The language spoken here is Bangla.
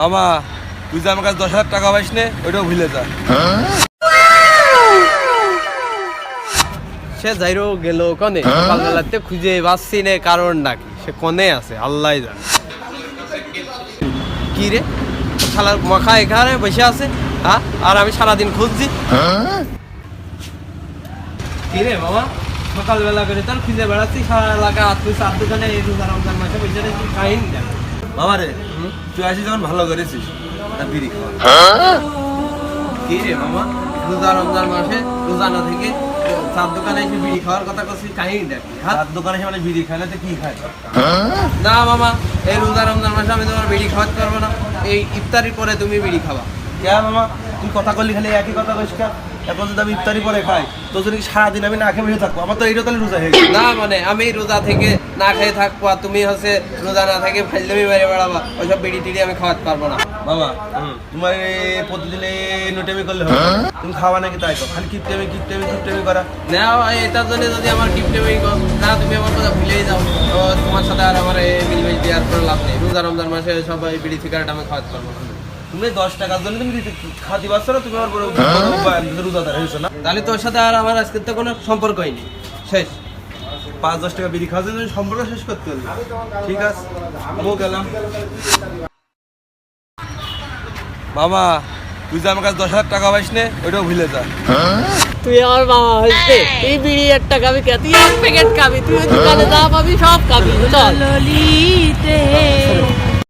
মামা তুই যে আমার কাছে 10,000 টাকা পাইস নে ওইটাও ভুলে যা। সে যাইরো গেল কনে সকালবেলাতে খুঁজে পাচ্ছি নে কারণ নাকি সে কনে আছে আল্লাহ জানে। কি রে শালার মাখা এখানে বসে আছে হ্যাঁ আর আমি সারাদিন খুঁজছি। কি রে বাবা সকালবেলা করে তার খুঁজে বেড়াচ্ছি সারা এলাকা তুই চার দোকানে এই রোজা রমজান মাসে বসে রেখে কাহিনী দেখ। মামা রে তুই আসিস যখন ভালো করেছিস তা বিড়ি খাওয়া। কি রে মামা রোজা রমজান মাসে রোজা না থেকে চার দোকানে এসে বিড়ি খাওয়ার কথা করছিস কাহিনী দেখ। তার দোকানে এসে মানে বিড়ি খায় না তো কি খায়? না মামা এই রোজা রমজান মাসে আমি তোমার বিড়ি খাওয়াতে পারবো না। এই ইফতারির পরে তুমি বিড়ি খাবা। কে মামা তুই কথা বললি খালি একই কথা কইস কা? এখন যদি আমি ইফতারি পরে খাই তোর জন্য কি সারাদিন আমি না খেয়ে বসে থাকবো? আমার তো এইটা তাহলে রোজা হয়ে গেছে। না মানে আমি রোজা থেকে না খেয়ে থাকবো আর তুমি হচ্ছে রোজা না থেকে ফাইজলামি মেরে বেড়াবা ওইসব বিড়ি টিড়ি আমি খাওয়াতে পারবো না। মামা তোমার প্রতিদিন নোটেমি করলে হবে না। তুমি খাওয়া নাকি তাই কর খালি কিপটেমি করা। না এটার জন্য যদি আমার কিপটেমি না তুমি আমার কথা ভুলেই যাও তো তোমার সাথে আর আমার বিল বেশ দেওয়ার কোনো লাভ নেই। রোজা রমজান মাসে সবাই বিড়ি সিগারেট আমি খাওয়াতে পারবো না। তুমি 10 টাকার জন্য তুমি খাতি পারছো না? তুমি আমার বড় রোজাদার হয়েছো না? তাহলে তোর সাথে আর আমার আজকে তো কোনো সম্পর্কই নেই শেষ। 5-10 টাকা বিড়ি খাওয়ার জন্য সম্পর্ক শেষ করতে হলো। ঠিক আছে আমিও গেলাম। মামা তুই যে আমার কাছে 10,000 টাকা পাইস নে ওইটাও ভুলে যা। তুই আমার মামা হইছে তুই বিড়ি একটা খাবি কে তুই এক প্যাকেট খাবি তুই ওই দোকানে যা পাবি সব খাবি চল।